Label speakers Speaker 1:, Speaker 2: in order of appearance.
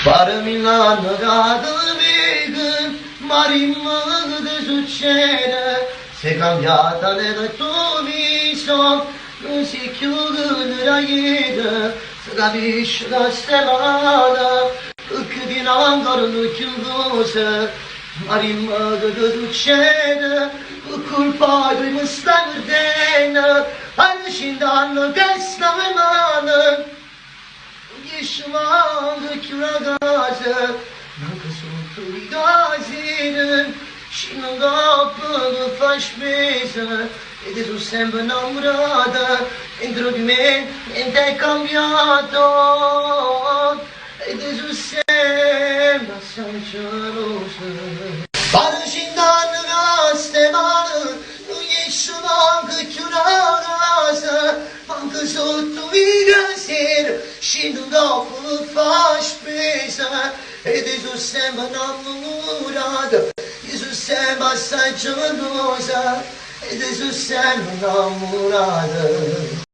Speaker 1: Parmi l'anno marimma che succede, sei cambiata nel tuo viso, non si chiude la vita, si capisce la strada, che di ancora non chiusa, marimma che succede, colpa di mi sta perdendo, all'incintanno che sta in mano. Yaşıma kiragazı, nakısı gazinin, şimdi kapını faşmeza, ed tu sempre innamorata, dentro di me niente è cambiato, ed tu sempre assai gelosa. Barışından gazeteleri, yaşıma kiragazı, nakısı Scendo dopo fa spesa e Gesù sembra innamorato, Gesù sembra assai gelosa e Gesù sembra innamorato.